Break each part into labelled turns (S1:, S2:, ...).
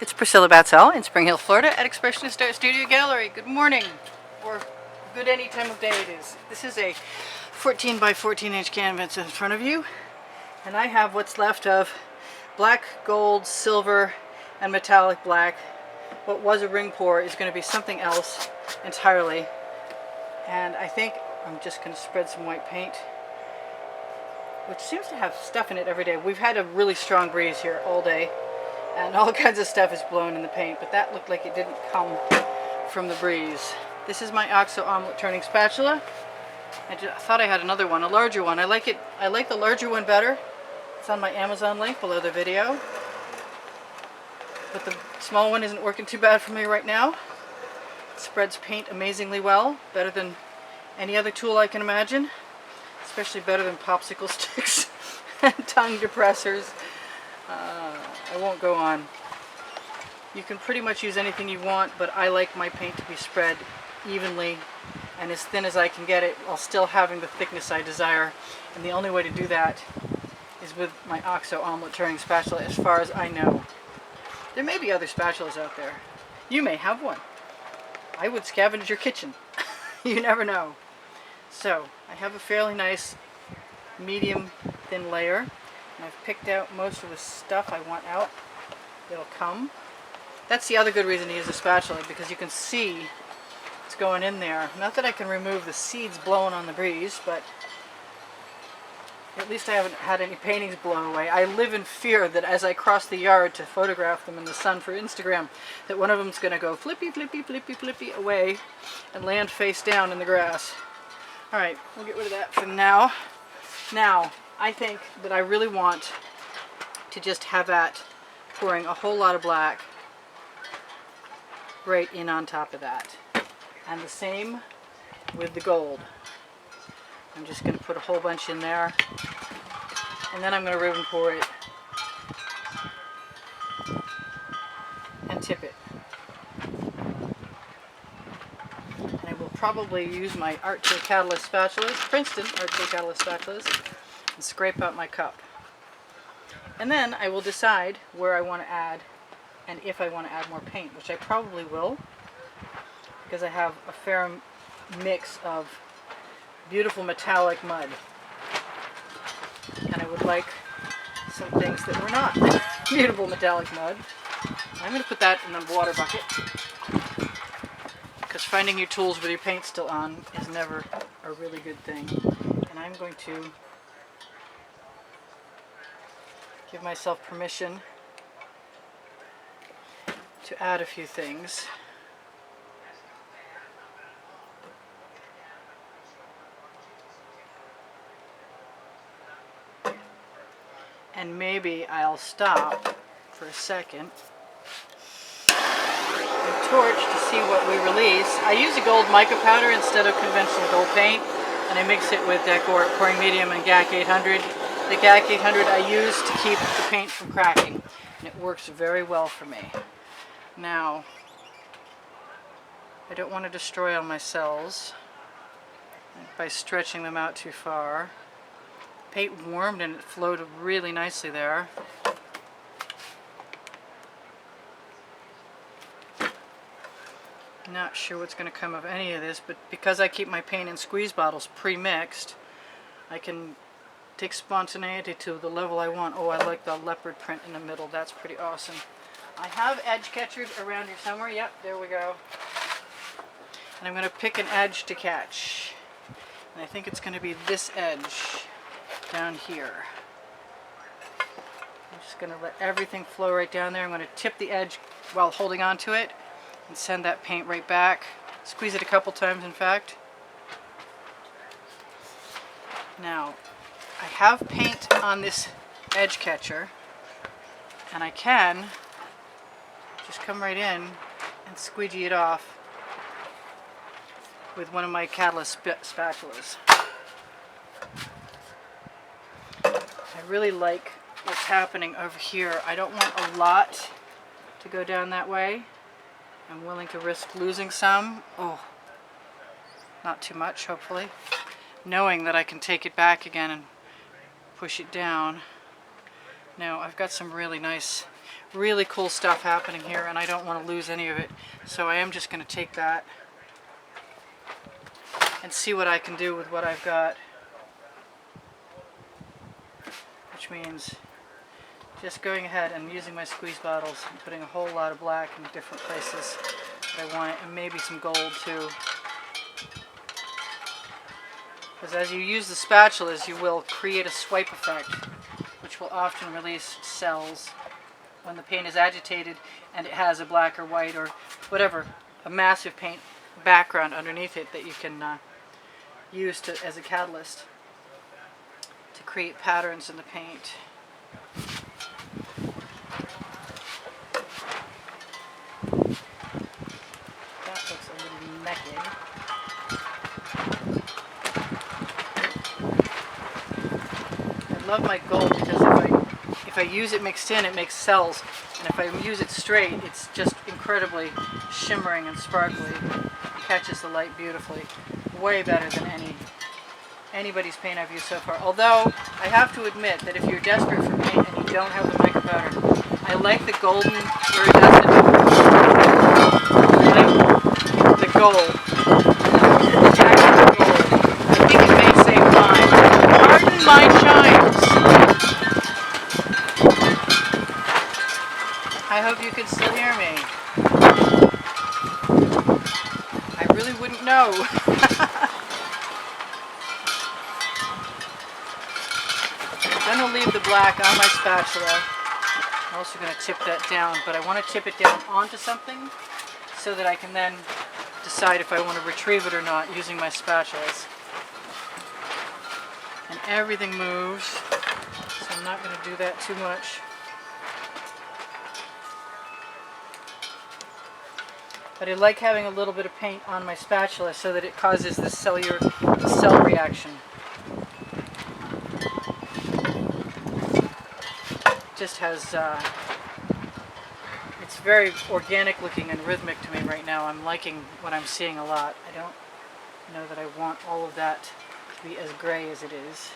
S1: It's Priscilla Batzell in Spring Hill, Florida at Expressionist Art Studio Gallery. Good morning, or good any time of day it is. This is a 14 by 14 inch canvas in front of you, and I have what's left of black, gold, silver, and metallic black. What was a ring pour is going to be something else entirely, and I think I'm just going to spread some white paint, which seems to have stuff in it every day. We've had a really strong breeze here all day, and all kinds of stuff is blown in the paint, but that looked like it didn't come from the breeze. This is my OXO omelet turning spatula. I thought I had another one, a larger one. I like the larger one better. It's on my Amazon link below the video. But the small one isn't working too bad for me right now. It spreads paint amazingly well, better than any other tool I can imagine. Especially better than popsicle sticks and tongue depressors. I won't go on. You can pretty much use anything you want, but I like my paint to be spread evenly and as thin as I can get it while still having the thickness I desire. And the only way to do that is with my OXO omelet turning spatula, as far as I know. There may be other spatulas out there. You may have one. I would scavenge your kitchen. You never know. So, I have a fairly nice medium thin layer. And I've picked out most of the stuff I want out. It'll come. That's the other good reason to use a spatula, because you can see what's going in there. Not that I can remove the seeds blowing on the breeze, but at least I haven't had any paintings blown away. I live in fear that as I cross the yard to photograph them in the sun for Instagram, that one of them's going to go flippy, flippy, flippy, flippy away and land face down in the grass. Alright, we'll get rid of that for now. Now, I think that I really want to just have at pouring a whole lot of black right in on top of that. And the same with the gold. I'm just going to put a whole bunch in there, and then I'm going to ribbon pour it and tip it. And I will probably use my Art Tool Catalyst spatulas, Princeton Art Tool Catalyst spatulas, and scrape out my cup. And then I will decide where I want to add, and if I want to add more paint, which I probably will, because I have a fair mix of beautiful metallic mud. And I would like some things that were not beautiful metallic mud. I'm going to put that in the water bucket, because finding your tools with your paint still on is never a really good thing. And I'm going to give myself permission to add a few things. And maybe I'll stop for a second and torch to see what we release. I use a gold mica powder instead of conventional gold paint, and I mix it with Decor Pouring Medium and GAC 800. The GAC 800 I use to keep the paint from cracking, and it works very well for me. Now, I don't want to destroy all my cells by stretching them out too far. Paint warmed and it flowed really nicely there. Not sure what's going to come of any of this, but because I keep my paint in squeeze bottles pre-mixed, I can take spontaneity to the level I want. Oh, I like the leopard print in the middle. That's pretty awesome. I have edge catchers around here somewhere. Yep, there we go. And I'm going to pick an edge to catch. And I think it's going to be this edge down here. I'm just going to let everything flow right down there. I'm going to tip the edge while holding on to it and send that paint right back. Squeeze it a couple times, in fact. Now, I have paint on this edge catcher, and I can just come right in and squeegee it off with one of my catalyst spatulas. I really like what's happening over here. I don't want a lot to go down that way. I'm willing to risk losing some. Oh, not too much, hopefully. Knowing that I can take it back again and push it down. Now, I've got some really nice really cool stuff happening here, and I don't want to lose any of it. So I am just going to take that and see what I can do with what I've got. Which means just going ahead and using my squeeze bottles and putting a whole lot of black in different places that I want, and maybe some gold too. Because as you use the spatulas, you will create a swipe effect, which will often release cells when the paint is agitated and it has a black or white or whatever, a massive paint background underneath it that you can use as a catalyst to create patterns in the paint. That looks a little naked. I love my gold because if I use it mixed in, it makes cells, and if I use it straight, it's just incredibly shimmering and sparkly. It catches the light beautifully, way better than anybody's paint I've used so far. Although I have to admit that if you're desperate for paint and you don't have the mica powder, I like the golden iridescent. I like the gold. The actual gold. I think it may save time. Pardon my chimes. I hope you can still hear me. I really wouldn't know. I'm going to leave the black on my spatula. I'm also going to tip that down, but I want to tip it down onto something so that I can then decide if I want to retrieve it or not using my spatulas. And everything moves, so I'm not going to do that too much. But I like having a little bit of paint on my spatula so that it causes the cell reaction. Just has, it's very organic looking and rhythmic to me right now. I'm liking what I'm seeing a lot. I don't know that I want all of that to be as gray as it is.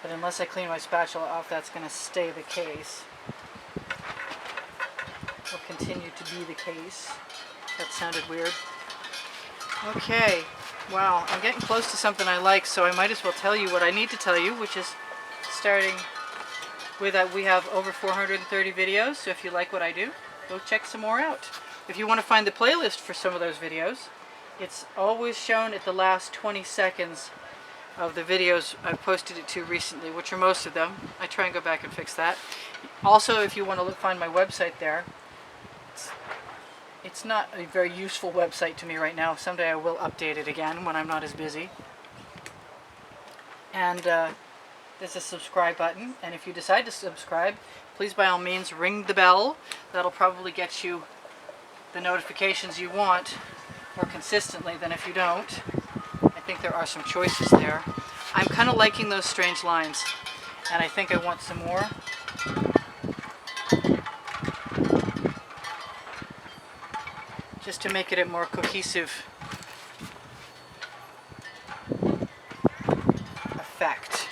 S1: But unless I clean my spatula off, that's going to stay the case. Will continue to be the case. That sounded weird. Okay, wow, I'm getting close to something I like, so I might as well tell you what I need to tell you, which is starting with we have over 430 videos, so if you like what I do, go check some more out. If you want to find the playlist for some of those videos, it's always shown at the last 20 seconds of the videos I've posted it to recently, which are most of them. I try and go back and fix that. Also, if you want to find my website there, it's not a very useful website to me right now. Someday I will update it again when I'm not as busy. And there's a subscribe button, and if you decide to subscribe, please by all means ring the bell. That'll probably get you the notifications you want more consistently than if you don't. I think there are some choices there. I'm kind of liking those strange lines, and I think I want some more. Just to make it a more cohesive effect.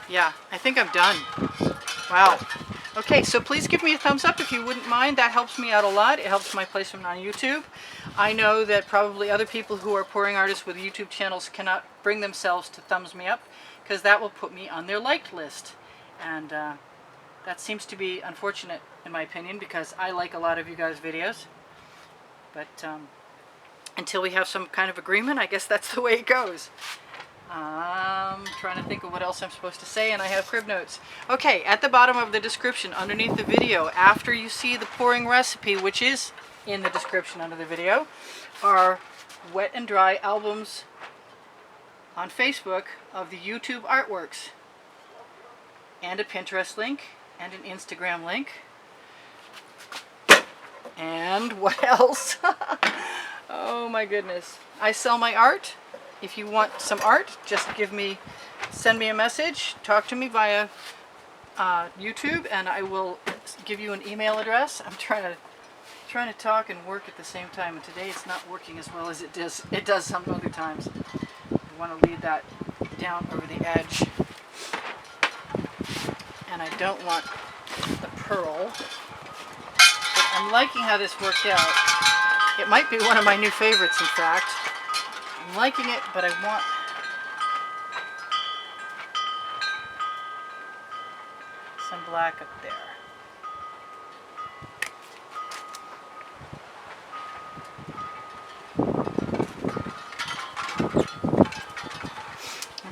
S1: Yeah, I think I'm done. Wow. Okay, so please give me a thumbs up if you wouldn't mind. That helps me out a lot. It helps my placement on YouTube. I know that probably other people who are pouring artists with YouTube channels cannot bring themselves to thumbs me up, because that will put me on their liked list. And that seems to be unfortunate in my opinion, because I like a lot of you guys' videos. But until we have some kind of agreement, I guess that's the way it goes. I'm trying to think of what else I'm supposed to say, and I have crib notes. Okay, at the bottom of the description underneath the video, after you see the pouring recipe, which is in the description under the video, are wet and dry albums on Facebook of the YouTube artworks, and a Pinterest link, and an Instagram link. And what else? Oh my goodness. I sell my art. If you want some art, just send me a message, talk to me via YouTube, and I will give you an email address. I'm trying to talk and work at the same time, and today it's not working as well as it does some other times. I want to lead that down over the edge, and I don't want the curl. But I'm liking how this worked out. It might be one of my new favorites, in fact. I'm liking it, but I want some black up there.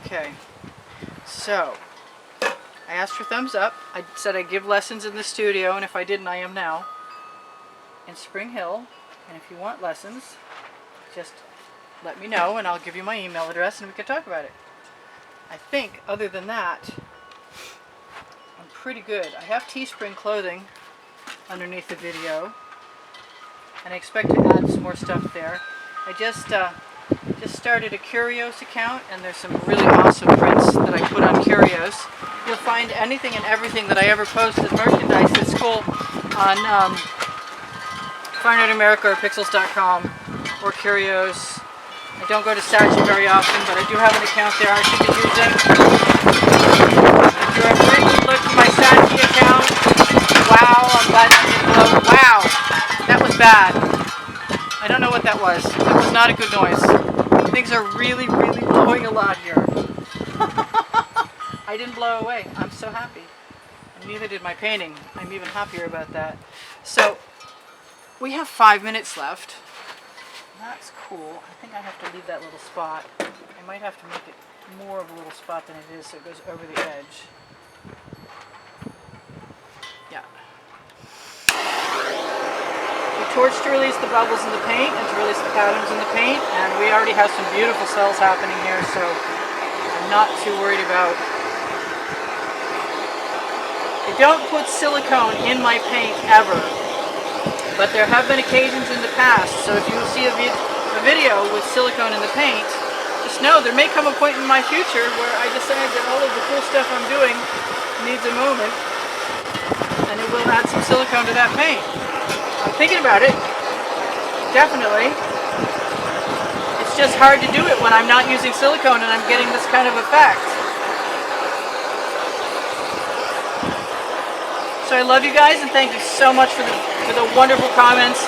S1: Okay, so I asked for thumbs up. I said I'd give lessons in the studio, and if I didn't, I am now, in Spring Hill. And if you want lessons, just let me know and I'll give you my email address and we can talk about it. I think, other than that, I'm pretty good. I have Teespring clothing underneath the video, and I expect to add some more stuff there. I just started a Curios account, and there's some really awesome prints that I put on Curios. You'll find anything and everything that I ever post as merchandise that's cool on Fine Art America or Pixels.com or Curios. I don't go to Saatchi very often, but I do have an account there I should be using. If you're a frequent look at my Saatchi account, wow, I'm glad you didn't blow. Wow, that was bad. I don't know what that was. That was not a good noise. Things are really, really blowing a lot here. I didn't blow away. I'm so happy. And neither did my painting. I'm even happier about that. So, we have 5 minutes left. That's cool. I think I have to leave that little spot. I might have to make it more of a little spot than it is so it goes over the edge. Yeah. We torched to release the bubbles in the paint and to release the patterns in the paint, and we already have some beautiful cells happening here, so I'm not too worried about. I don't put silicone in my paint ever. But there have been occasions in the past, so if you see a video with silicone in the paint, just know there may come a point in my future where I decide that all of the cool stuff I'm doing needs a moment, and it will add some silicone to that paint. I'm thinking about it, definitely. It's just hard to do it when I'm not using silicone and I'm getting this kind of effect. So I love you guys, and thank you so much for the wonderful comments,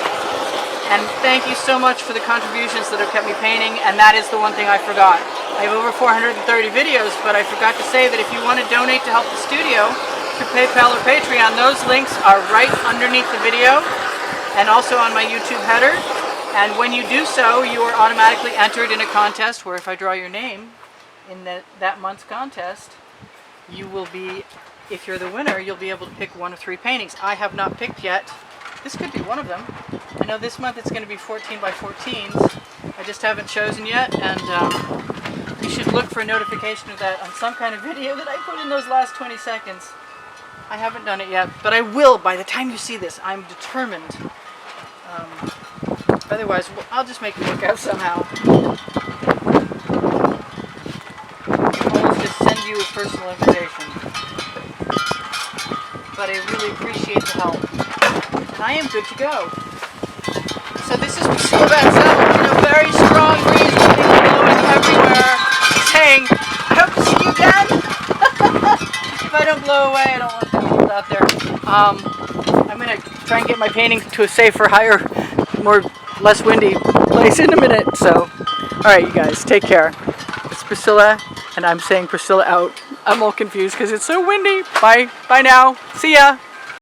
S1: and thank you so much for the contributions that have kept me painting. And that is the one thing I forgot. I have over 430 videos, but I forgot to say that if you want to donate to help the studio through PayPal or Patreon, those links are right underneath the video and also on my YouTube header. And when you do so, you are automatically entered in a contest where if I draw your name in that month's contest, you will be, if you're the winner, you'll be able to pick one of 3 paintings. I have not picked yet. This could be one of them. I know this month it's going to be 14 by 14s. I just haven't chosen yet, and you should look for a notification of that on some kind of video that I put in those last 20 seconds. I haven't done it yet, but I will by the time you see this. I'm determined. Otherwise, I'll just make it work out somehow. I'll just send you a personal invitation. But I really appreciate the help. And I am good to go. So this is Priscilla Batzell in a very strong breeze, blowing everywhere, saying, I hope to see you again. If I don't blow away, I don't want the cold out there. I'm going to try and get my painting to a safer, higher, less windy place in a minute. So, alright you guys, take care. It's Priscilla, and I'm saying Priscilla out. I'm all confused because it's so windy. Bye now. See ya.